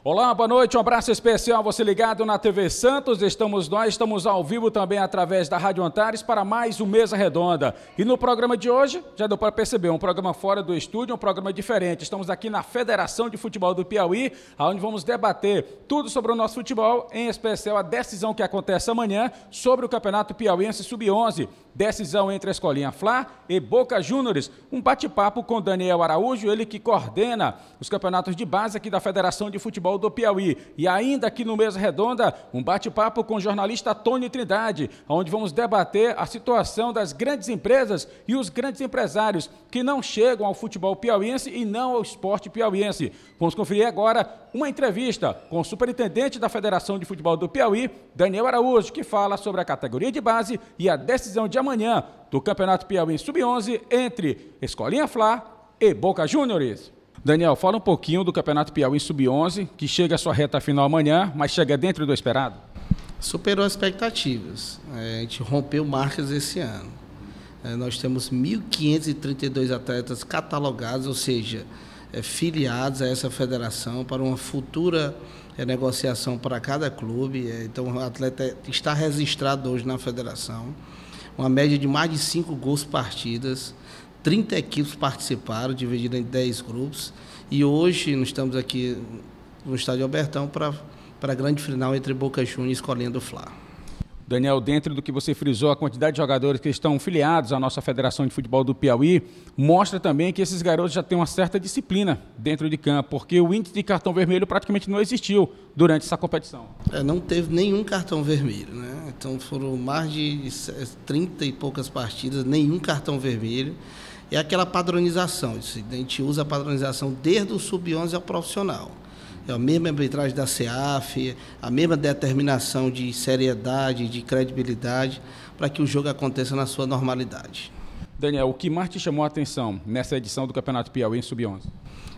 Olá, boa noite, um abraço especial a você ligado na TV Santos. Estamos ao vivo também através da Rádio Antares para mais um Mesa Redonda. E no programa de hoje, já deu para perceber, um programa fora do estúdio, um programa diferente. Estamos aqui na Federação de Futebol do Piauí, onde vamos debater tudo sobre o nosso futebol, em especial a decisão que acontece amanhã sobre o Campeonato Piauiense Sub-11. Decisão entre a Escolinha Fla e Boca Juniors. Um bate-papo com Daniel Araújo, ele que coordena os campeonatos de base aqui da Federação de Futebol do Piauí. E ainda aqui no Mesa Redonda, um bate-papo com o jornalista Tony Trindade, onde vamos debater a situação das grandes empresas e os grandes empresários que não chegam ao futebol piauiense e não ao esporte piauiense. Vamos conferir agora uma entrevista com o superintendente da Federação de Futebol do Piauí, Daniel Araújo, que fala sobre a categoria de base e a decisão de amanhã do Campeonato Piauí Sub-11 entre Escolinha Fla e Boca Juniors. Daniel, fala um pouquinho do Campeonato Piauí Sub-11, que chega à sua reta final amanhã, mas chega dentro do esperado? Superou as expectativas. A gente rompeu marcas esse ano. Nós temos 1.532 atletas catalogados, ou seja, filiados a essa federação para uma futura negociação para cada clube. Então, o atleta está registrado hoje na federação. Uma média de mais de 5 gols partidas. 30 equipes participaram, divididas em 10 grupos. E hoje nós estamos aqui no Estádio Albertão para a grande final entre Boca Juniors e Escolinha do Fla. Daniel, dentro do que você frisou, a quantidade de jogadores que estão filiados à nossa Federação de Futebol do Piauí, mostra também que esses garotos já têm uma certa disciplina dentro de campo, porque o índice de cartão vermelho praticamente não existiu durante essa competição. Não teve nenhum cartão vermelho, né? Então foram mais de 30 e poucas partidas, nenhum cartão vermelho. É aquela padronização, a gente usa a padronização desde o sub-11 ao profissional. É a mesma arbitragem da CEAF, a mesma determinação de seriedade, de credibilidade, para que o jogo aconteça na sua normalidade. Daniel, o que mais te chamou a atenção nessa edição do Campeonato Piauí em Sub-11?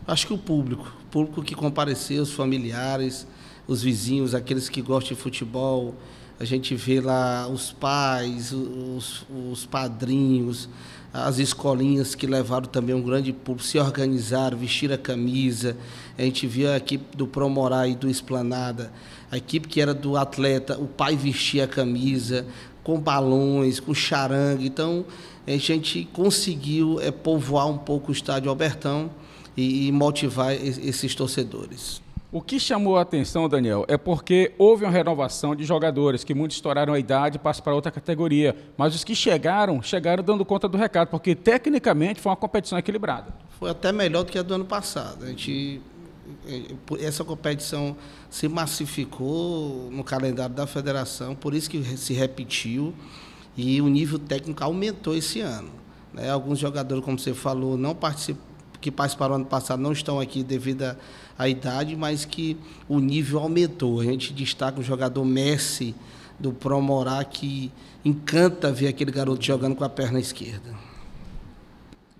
Acho que o público que compareceu, os familiares, os vizinhos, aqueles que gostam de futebol. A gente vê lá os pais, os padrinhos, as escolinhas que levaram também um grande público, se organizaram, vestiram a camisa. A gente viu a equipe do Promorá e do Esplanada, a equipe que era do atleta, o pai vestia a camisa, com balões, com charangue. Então, a gente conseguiu povoar um pouco o Estádio Albertão e motivar esses torcedores. O que chamou a atenção, Daniel, é porque houve uma renovação de jogadores, que muitos estouraram a idade e passam para outra categoria. Mas os que chegaram dando conta do recado, porque tecnicamente foi uma competição equilibrada. Foi até melhor do que a do ano passado. Essa competição se massificou no calendário da federação, por isso que se repetiu e o nível técnico aumentou esse ano. Alguns jogadores, como você falou, que participaram ano passado não estão aqui devido à idade, mas que o nível aumentou. A gente destaca o jogador Messi do Promorá, que encanta ver aquele garoto jogando com a perna esquerda.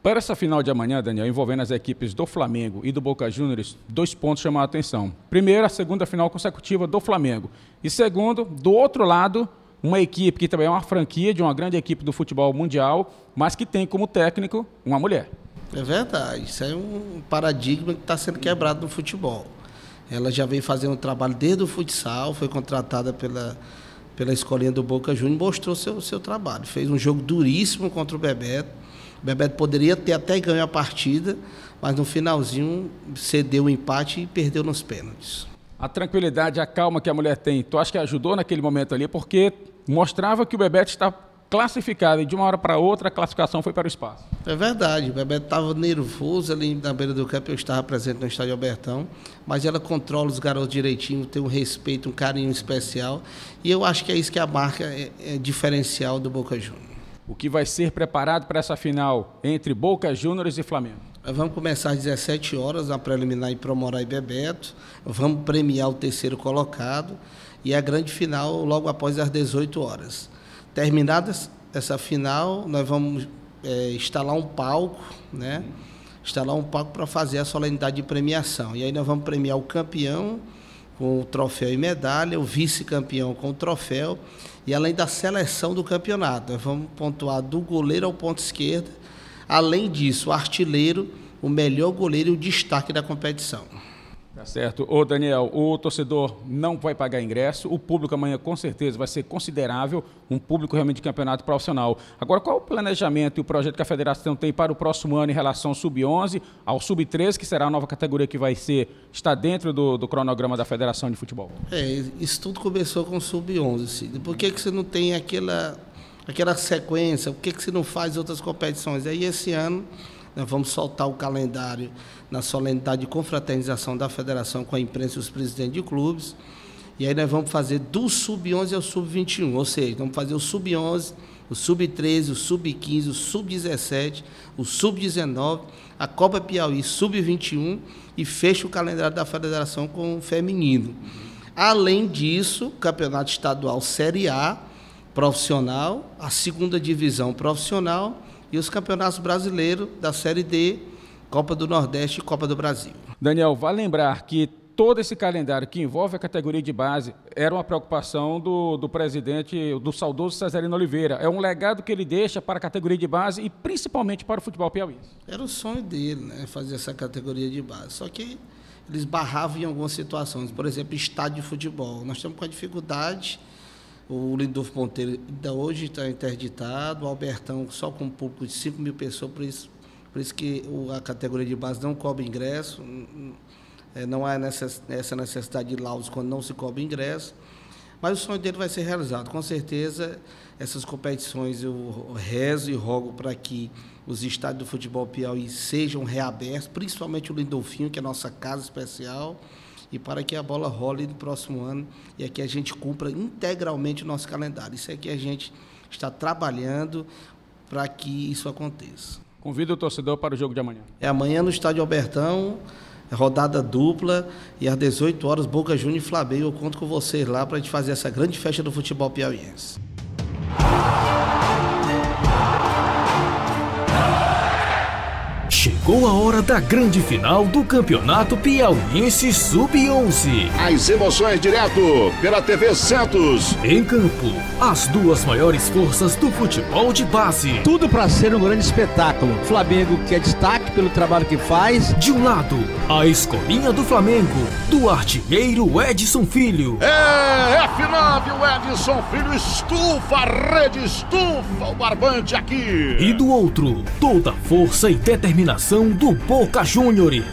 Para essa final de amanhã, Daniel, envolvendo as equipes do Flamengo e do Boca Juniors, 2 pontos chamaram a atenção. Primeiro, a segunda final consecutiva do Flamengo. E segundo, do outro lado, uma equipe que também é uma franquia de uma grande equipe do futebol mundial, mas que tem como técnico uma mulher. É verdade, isso é um paradigma que está sendo quebrado no futebol. Ela já veio fazendo um trabalho desde o futsal, foi contratada pela escolinha do Boca Juniors, mostrou seu trabalho. Fez um jogo duríssimo contra o Bebeto. O Bebeto poderia ter até ganho a partida, mas no finalzinho cedeu o empate e perdeu nos pênaltis. A tranquilidade, a calma que a mulher tem, tu acha que ajudou naquele momento ali, porque mostrava que o Bebeto está classificado e de uma hora para outra a classificação foi para o espaço. É verdade, o Bebeto estava nervoso ali na beira do campo, eu estava presente no Estádio Albertão, mas ela controla os garotos direitinho, tem um respeito, um carinho especial, e eu acho que é isso que a marca é diferencial do Boca Juniors. O que vai ser preparado para essa final entre Boca Juniors e Flamengo? Vamos começar às 17 horas, na preliminar em Promorá e Bebeto, vamos premiar o terceiro colocado, e a grande final logo após às 18 horas. Terminada essa final, nós vamos instalar um palco, né? Instalar um palco para fazer a solenidade de premiação. E aí nós vamos premiar o campeão com o troféu e medalha, o vice-campeão com o troféu, e além da seleção do campeonato. Nós vamos pontuar do goleiro ao ponto esquerda. Além disso, o artilheiro, o melhor goleiro e o destaque da competição. Tá Tá certo. Ô Daniel, o torcedor não vai pagar ingresso, o público amanhã com certeza vai ser considerável, um público realmente de campeonato profissional. Agora, qual o planejamento e o projeto que a federação tem para o próximo ano em relação ao Sub-11, ao Sub-13, que será a nova categoria que vai está dentro do cronograma da Federação de Futebol? Isso tudo começou com o Sub-11, Cid. Por que você não tem aquela sequência? Por que você não faz outras competições? Aí esse ano nós vamos soltar o calendário na solenidade de confraternização da federação com a imprensa e os presidentes de clubes. E aí nós vamos fazer do Sub-11 ao Sub-21, ou seja, vamos fazer o Sub-11, o Sub-13, o Sub-15, o Sub-17, o Sub-19, a Copa Piauí Sub-21 e fecha o calendário da federação com o feminino. Além disso, Campeonato Estadual Série A, profissional, a segunda divisão profissional e os campeonatos brasileiros da Série D, Copa do Nordeste e Copa do Brasil. Daniel, vale lembrar que todo esse calendário que envolve a categoria de base era uma preocupação do presidente, do saudoso Cesarino Oliveira. É um legado que ele deixa para a categoria de base e principalmente para o futebol piauí. Era o sonho dele, né, fazer essa categoria de base. Só que eles barravam em algumas situações. Por exemplo, estádio de futebol. Nós estamos com a dificuldade. O Lindolfo Ponteiro ainda hoje está interditado. O Albertão só com um público de 5 mil pessoas. Por isso que a categoria de base não cobra ingresso. Não há essa necessidade de laudos quando não se cobra ingresso. Mas o sonho dele vai ser realizado. Com certeza, essas competições eu rezo e rogo para que os estádios do futebol piauí sejam reabertos, principalmente o Lindolfinho, que é a nossa casa especial, e para que a bola role no próximo ano e aqui a gente cumpra integralmente o nosso calendário. Isso é que a gente está trabalhando para que isso aconteça. Convido o torcedor para o jogo de amanhã. É amanhã no Estádio Albertão, rodada dupla, e às 18 horas, Boca Juniors e Flamengo. Eu conto com vocês lá para a gente fazer essa grande festa do futebol piauiense. Chegou a hora da grande final do Campeonato Piauiense Sub-11. As emoções direto pela TV Santos. Em campo, as duas maiores forças do futebol de base. Tudo para ser um grande espetáculo. Flamengo, que é destaque pelo trabalho que faz. De um lado, a escolinha do Flamengo, do artilheiro Edson Filho. É F9, o Edson Filho estufa a rede, estufa o barbante aqui. E do outro, toda a força e determinação do Boca Juniors.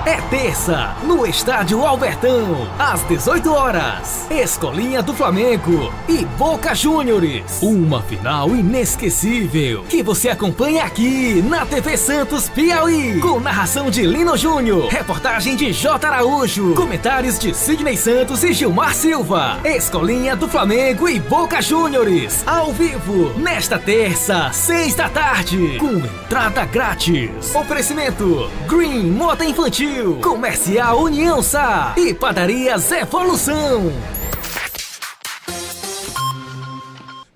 É terça, no Estádio Albertão, às 18 horas. Escolinha do Flamengo e Boca Juniors. Uma final inesquecível que você acompanha aqui na TV Santos Piauí. Com narração de Lino Júnior, reportagem de J. Araújo, comentários de Sidney Santos e Gilmar Silva. Escolinha do Flamengo e Boca Juniors, ao vivo, nesta terça, 6 da tarde, com entrada grátis. Oferecimento Green Moda Infantil, Comercial União Sá e Padarias Evolução.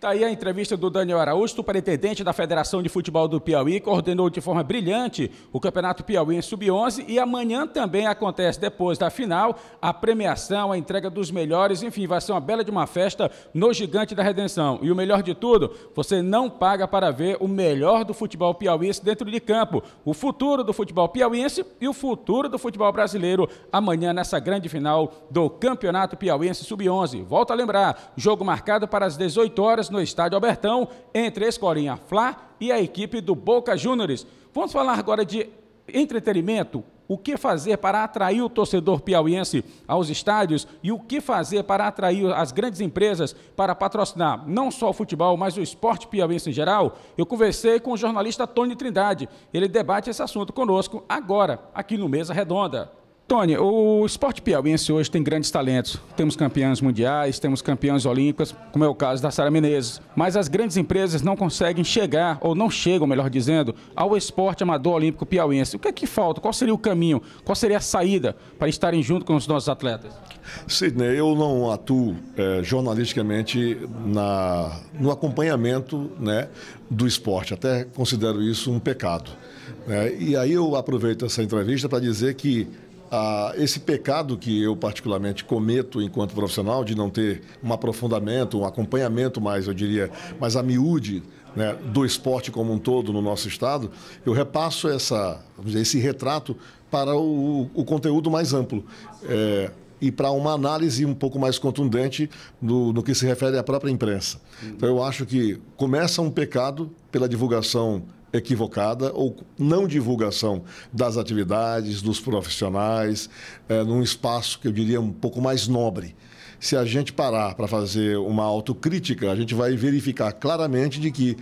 Está aí a entrevista do Daniel Araújo, superintendente da Federação de Futebol do Piauí, coordenou de forma brilhante o Campeonato Piauí Sub-11 e amanhã também acontece, depois da final, a premiação, a entrega dos melhores, enfim, vai ser uma bela de uma festa no Gigante da Redenção. E o melhor de tudo, você não paga para ver o melhor do futebol piauiense dentro de campo, o futuro do futebol piauiense e o futuro do futebol brasileiro amanhã nessa grande final do Campeonato Piauiense Sub-11. Volto a lembrar, jogo marcado para as 18 horas no Estádio Albertão, entre a Escolinha Fla e a equipe do Boca Juniors. Vamos falar agora de entretenimento, o que fazer para atrair o torcedor piauiense aos estádios e o que fazer para atrair as grandes empresas para patrocinar não só o futebol, mas o esporte piauiense em geral. Eu conversei com o jornalista Tony Trindade, ele debate esse assunto conosco agora, aqui no Mesa Redonda. Tony, o esporte piauiense hoje tem grandes talentos. Temos campeãs mundiais, temos campeãs olímpicas, como é o caso da Sara Menezes. Mas as grandes empresas não conseguem chegar, ou não chegam, melhor dizendo, ao esporte amador olímpico piauiense. O que é que falta? Qual seria o caminho? Qual seria a saída para estarem junto com os nossos atletas? Sidney, eu não atuo jornalisticamente no acompanhamento, né, do esporte. Até considero isso um pecado. E aí eu aproveito essa entrevista para dizer que esse pecado que eu particularmente cometo enquanto profissional, de não ter um aprofundamento, um acompanhamento mais, eu diria, mais a miúde, né, do esporte como um todo no nosso estado, eu repasso esse retrato para o conteúdo mais amplo. E para uma análise um pouco mais contundente no que se refere à própria imprensa. Então, eu acho que começa um pecado pela divulgação equivocada ou não divulgação das atividades, dos profissionais, num espaço que eu diria um pouco mais nobre. Se a gente parar para fazer uma autocrítica, a gente vai verificar claramente de que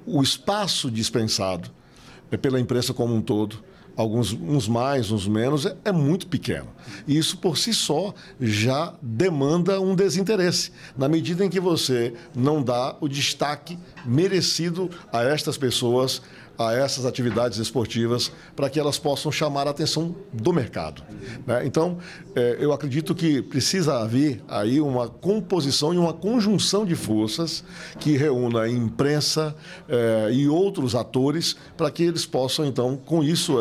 o espaço dispensado pela imprensa como um todo, uns mais, uns menos, é muito pequeno. E isso, por si só, já demanda um desinteresse, na medida em que você não dá o destaque merecido a estas pessoas, a essas atividades esportivas, para que elas possam chamar a atenção do mercado. Né? Então, eu acredito que precisa haver aí uma composição e uma conjunção de forças que reúna a imprensa e outros atores para que eles possam, então, com isso,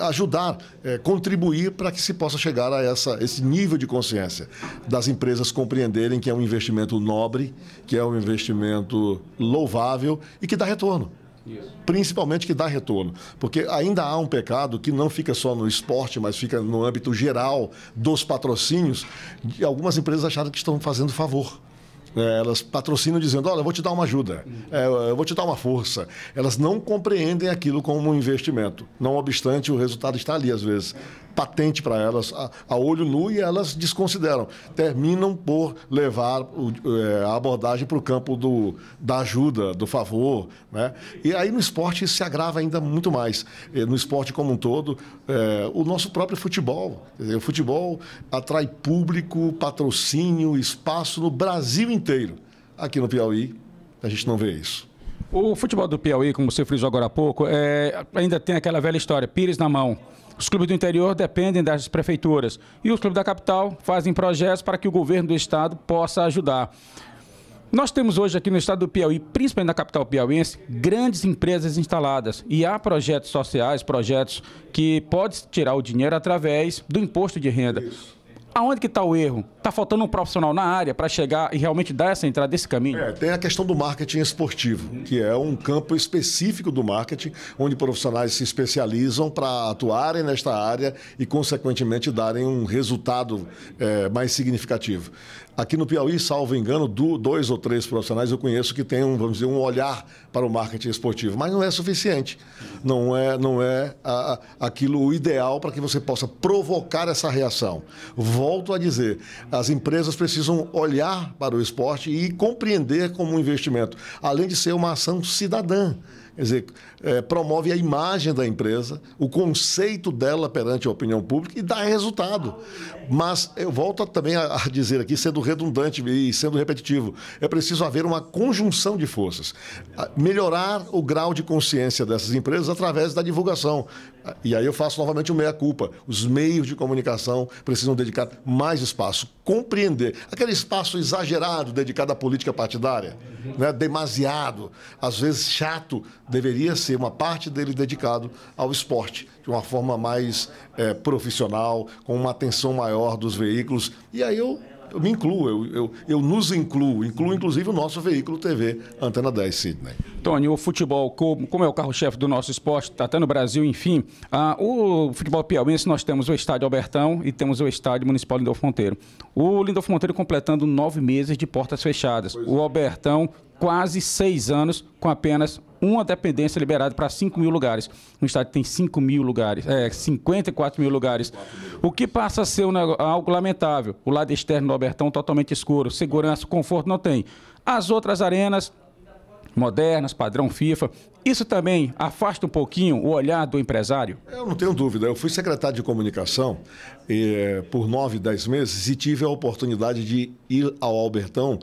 ajudar, contribuir para que se possa chegar a esse nível de consciência das empresas compreenderem que é um investimento nobre, que é um investimento louvável e que dá retorno. Principalmente que dá retorno, porque ainda há um pecado que não fica só no esporte, mas fica no âmbito geral dos patrocínios, de algumas empresas acharem que estão fazendo favor. Elas patrocinam dizendo, olha, eu vou te dar uma ajuda, eu vou te dar uma força. Elas não compreendem aquilo como um investimento. Não obstante, o resultado está ali, às vezes, patente para elas, a olho nu, e elas desconsideram. Terminam por levar a abordagem para o campo da ajuda, do favor. Né? E aí no esporte isso se agrava ainda muito mais. No esporte como um todo, o nosso próprio futebol. O futebol atrai público, patrocínio, espaço no Brasil inteiro. Aqui no Piauí, a gente não vê isso. O futebol do Piauí, como você frisou agora há pouco, ainda tem aquela velha história, pires na mão. Os clubes do interior dependem das prefeituras e os clubes da capital fazem projetos para que o governo do estado possa ajudar. Nós temos hoje aqui no estado do Piauí, principalmente na capital piauiense, grandes empresas instaladas e há projetos sociais, projetos que podem tirar o dinheiro através do imposto de renda. Isso. Aonde que está o erro? Está faltando um profissional na área para chegar e realmente dar essa entrada desse caminho? Tem a questão do marketing esportivo, que é um campo específico do marketing, onde profissionais se especializam para atuarem nesta área e, consequentemente, darem um resultado mais significativo. Aqui no Piauí, salvo engano, 2 ou 3 profissionais eu conheço que têm, vamos dizer, um olhar para o marketing esportivo, mas não é suficiente. Não é aquilo o ideal para que você possa provocar essa reação. Volto a dizer, as empresas precisam olhar para o esporte e compreender como um investimento, além de ser uma ação cidadã. Quer dizer, promove a imagem da empresa, o conceito dela perante a opinião pública e dá resultado. Mas eu volto também a dizer aqui, sendo redundante e sendo repetitivo, é preciso haver uma conjunção de forças. Melhorar o grau de consciência dessas empresas através da divulgação. E aí eu faço novamente o meia-culpa. Os meios de comunicação precisam dedicar mais espaço, compreender. Aquele espaço exagerado dedicado à política partidária, né? Demasiado, às vezes chato, deveria ser uma parte dele dedicado ao esporte, de uma forma mais profissional, com uma atenção maior dos veículos. E aí eu me incluo, eu nos incluo inclusive o nosso veículo TV Antena 10, Sidney. Tony, o futebol, como é o carro-chefe do nosso esporte, está até no Brasil, enfim, o futebol piauiense, nós temos o estádio Albertão e temos o estádio municipal Lindolfo Monteiro. O Lindolfo Monteiro completando 9 meses de portas fechadas. O Albertão, quase 6 anos, com apenas uma dependência liberada para 5 mil lugares. No estádio tem 5 mil lugares, 54 mil lugares. O que passa a ser algo lamentável. O lado externo do Albertão totalmente escuro. Segurança, conforto não tem. As outras arenas modernas, padrão FIFA, isso também afasta um pouquinho o olhar do empresário? Eu não tenho dúvida. Eu fui secretário de comunicação por 9, 10 meses e tive a oportunidade de ir ao Albertão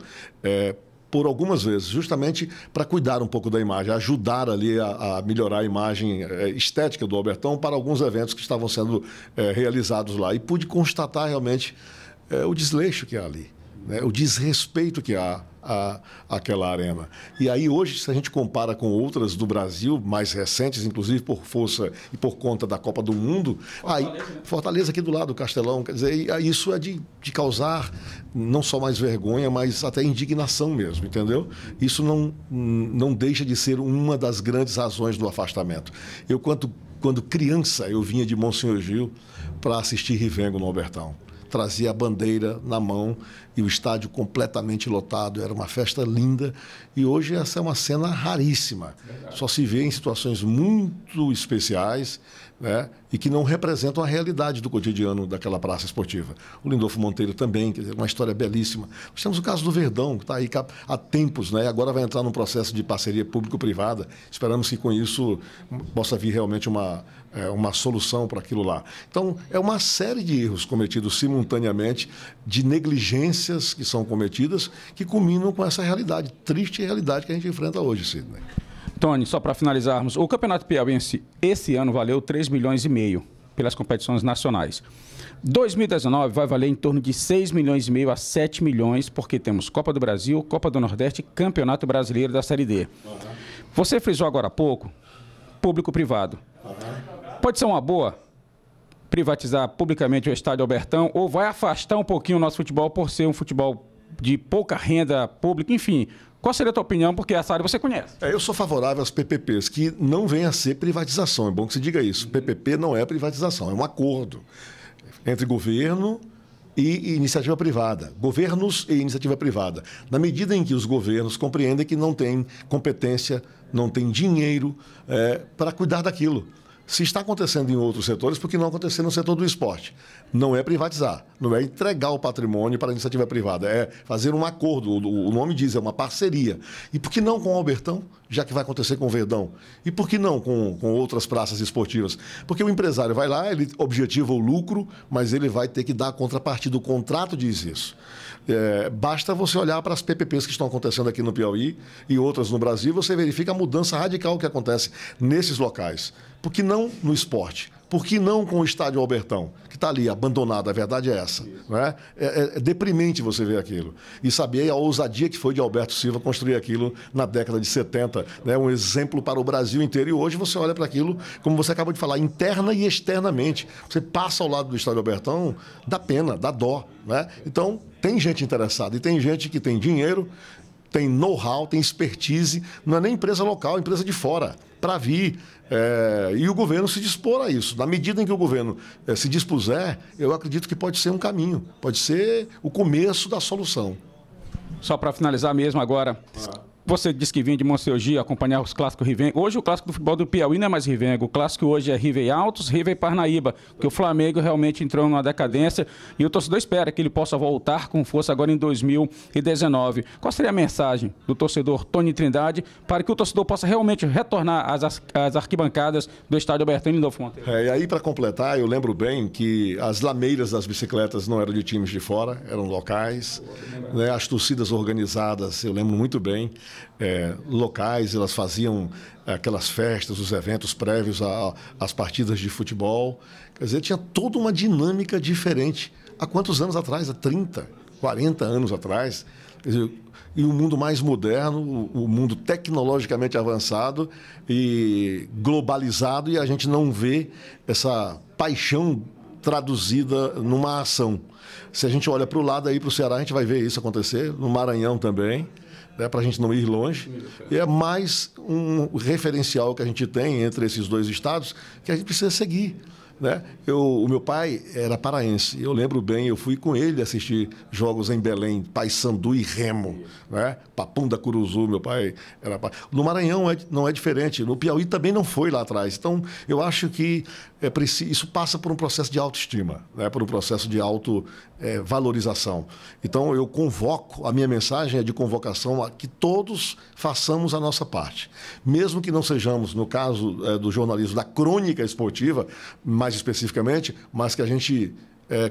por algumas vezes, justamente para cuidar um pouco da imagem, ajudar ali a melhorar a imagem estética do Albertão para alguns eventos que estavam sendo realizados lá. E pude constatar realmente o desleixo que há ali, né? O desrespeito que há àquela arena. E aí hoje, se a gente compara com outras do Brasil, mais recentes, inclusive por força e por conta da Copa do Mundo, Fortaleza aqui do lado do Castelão, quer dizer, isso é de causar não só mais vergonha, mas até indignação mesmo, entendeu? Isso não deixa de ser uma das grandes razões do afastamento. Eu, quanto quando criança, eu vinha de Monsenhor Gil para assistir Rivengo no Albertão. Trazia a bandeira na mão e o estádio completamente lotado. Era uma festa linda e hoje essa é uma cena raríssima. Só se vê em situações muito especiais, né, e que não representam a realidade do cotidiano daquela praça esportiva. O Lindolfo Monteiro também, quer dizer, uma história belíssima. Nós temos o caso do Verdão, que está aí há tempos, né, agora vai entrar num processo de parceria público-privada. Esperamos que com isso possa vir realmente uma solução para aquilo lá. Então, é uma série de erros cometidos simultaneamente, de negligências que são cometidas, que culminam com essa realidade, triste realidade que a gente enfrenta hoje, Sidney. Tony, só para finalizarmos, o Campeonato Piauiense esse ano valeu 3,5 milhões pelas competições nacionais. 2019 vai valer em torno de 6,5 milhões a 7 milhões, porque temos Copa do Brasil, Copa do Nordeste e Campeonato Brasileiro da Série D. Você frisou agora há pouco, público-privado. Pode ser uma boa privatizar publicamente o Estádio Albertão ou vai afastar um pouquinho o nosso futebol por ser um futebol de pouca renda pública, enfim... Qual seria a tua opinião? Porque essa área você conhece. Eu sou favorável às PPPs, que não venha a ser privatização. É bom que se diga isso. PPP não é privatização, é um acordo entre governo e iniciativa privada. Governos e iniciativa privada. Na medida em que os governos compreendem que não tem competência, não tem dinheiro para cuidar daquilo. Se está acontecendo em outros setores, por que não acontecer no setor do esporte? Não é privatizar, não é entregar o patrimônio para a iniciativa privada, é fazer um acordo, o nome diz, é uma parceria. E por que não com o Albertão, já que vai acontecer com o Verdão? E por que não com outras praças esportivas? Porque o empresário vai lá, ele objetiva o lucro, mas ele vai ter que dar a contrapartida, o contrato diz isso. Basta você olhar para as PPPs que estão acontecendo aqui no Piauí e outras no Brasil, você verifica a mudança radical que acontece nesses locais. Por que não no esporte? Por que não com o Estádio Albertão, que está ali abandonado? A verdade é essa. Não é? É deprimente você ver aquilo. E saber a ousadia que foi de Alberto Silva construir aquilo na década de 70. Né? Um exemplo para o Brasil inteiro. E hoje você olha para aquilo, como você acabou de falar, interna e externamente. Você passa ao lado do Estádio Albertão, dá pena, dá dó. Né? Então, tem gente interessada e tem gente que tem dinheiro, tem know-how, tem expertise, não é nem empresa local, é empresa de fora, para vir. E o governo se dispor a isso. Na medida em que o governo se dispuser, eu acredito que pode ser um caminho, pode ser o começo da solução. Só para finalizar mesmo agora, você disse que vinha de Monsenhor Gil acompanhar os clássicos Rivengo. Hoje o clássico do futebol do Piauí não é mais Rivengo. O clássico hoje é River Altos, River e Parnaíba, porque o Flamengo realmente entrou numa decadência e o torcedor espera que ele possa voltar com força agora em 2019. Qual seria a mensagem do torcedor Tony Trindade para que o torcedor possa realmente retornar às arquibancadas do Estádio Albertão e Lindolfo Monteiro? E aí, para completar, eu lembro bem que as lameiras das bicicletas não eram de times de fora, eram locais. Né? As torcidas organizadas, eu lembro muito bem, locais, elas faziam aquelas festas, os eventos prévios às partidas de futebol. Quer dizer, tinha toda uma dinâmica diferente. Há quantos anos atrás? Há 30, 40 anos atrás. Quer dizer, e o mundo mais moderno, o mundo tecnologicamente avançado e globalizado, e a gente não vê essa paixão traduzida numa ação. Se a gente olha para o lado aí, para o Ceará, a gente vai ver isso acontecer, no Maranhão também, né, para a gente não ir longe. E é mais um referencial que a gente tem entre esses dois estados que a gente precisa seguir. Né? O meu pai era paraense, eu lembro bem, eu fui com ele assistir jogos em Belém, Paysandu e Remo, né? Papum da Curuzu, meu pai era... No Maranhão não é diferente, no Piauí também não foi lá atrás. Então, eu acho que isso passa por um processo de autoestima, né? Por um processo de autovalorização. Então, eu convoco, a minha mensagem é de convocação a que todos façamos a nossa parte. Mesmo que não sejamos, no caso do jornalismo, da crônica esportiva, mais especificamente, mas que a gente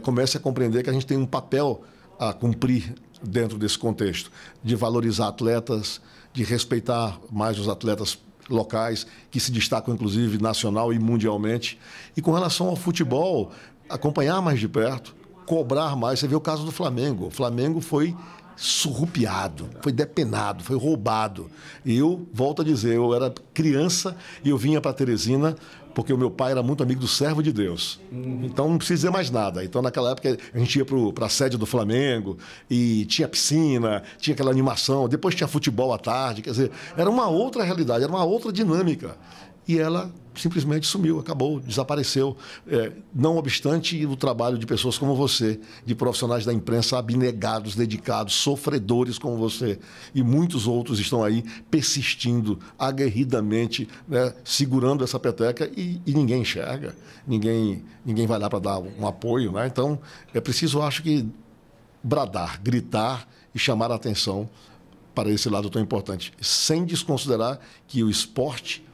comece a compreender que a gente tem um papel a cumprir dentro desse contexto, de valorizar atletas, de respeitar mais os atletas locais, que se destacam, inclusive, nacional e mundialmente. E com relação ao futebol, acompanhar mais de perto, cobrar mais. Você vê o caso do Flamengo. O Flamengo foi surrupiado, foi depenado, foi roubado. E eu, volto a dizer, eu era criança e eu vinha para Teresina porque o meu pai era muito amigo do servo de Deus. Então não precisa dizer mais nada. Então naquela época a gente ia para a sede do Flamengo e tinha piscina, tinha aquela animação, depois tinha futebol à tarde, quer dizer, era uma outra realidade, era uma outra dinâmica. e ela simplesmente sumiu, acabou, desapareceu. Não obstante o trabalho de pessoas como você, de profissionais da imprensa abnegados, dedicados, sofredores como você, e muitos outros estão aí persistindo aguerridamente, né, segurando essa peteca e ninguém enxerga, ninguém vai lá para dar um apoio, né? Então, é preciso, acho que, bradar, gritar e chamar a atenção para esse lado tão importante, sem desconsiderar que o esporte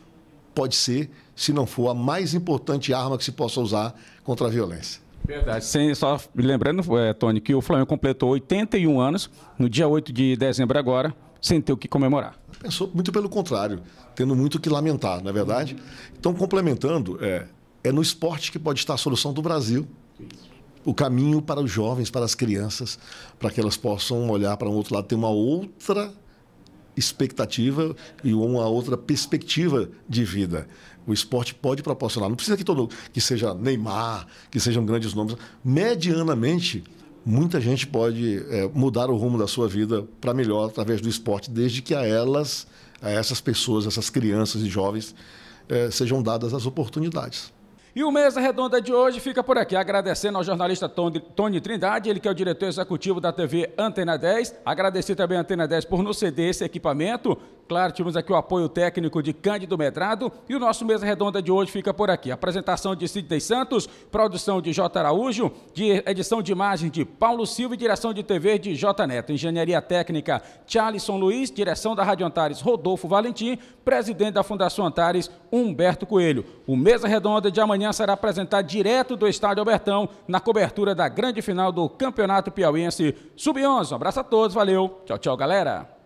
pode ser, se não for, a mais importante arma que se possa usar contra a violência. Verdade. Só lembrando, Tony, que o Flamengo completou 81 anos, no dia 8 de dezembro agora, sem ter o que comemorar. Pensou muito pelo contrário, tendo muito o que lamentar, não é verdade? Então, complementando, é no esporte que pode estar a solução do Brasil. O caminho para os jovens, para as crianças, para que elas possam olhar para um outro lado, ter uma outra expectativa e uma outra perspectiva de vida. O esporte pode proporcionar. Não precisa que seja Neymar, que sejam grandes nomes. Medianamente, muita gente pode mudar o rumo da sua vida para melhor através do esporte, desde que a essas pessoas, essas crianças e jovens, sejam dadas as oportunidades. E o Mesa Redonda de hoje fica por aqui, agradecendo ao jornalista Tony Trindade, ele que é o diretor executivo da TV Antena 10. Agradecer também a Antena 10 por nos ceder esse equipamento. Claro, tivemos aqui o apoio técnico de Cândido Medrado e o nosso Mesa Redonda de hoje fica por aqui. Apresentação de Sidney Santos, produção de J. Araújo, edição de imagem de Paulo Silva e direção de TV de J. Neto. Engenharia técnica Charlison Luiz, direção da Rádio Antares Rodolfo Valentim, presidente da Fundação Antares Humberto Coelho. O Mesa Redonda de amanhã será apresentado direto do Estádio Albertão na cobertura da grande final do Campeonato Piauiense Sub-11. Um abraço a todos, valeu, tchau, tchau, galera.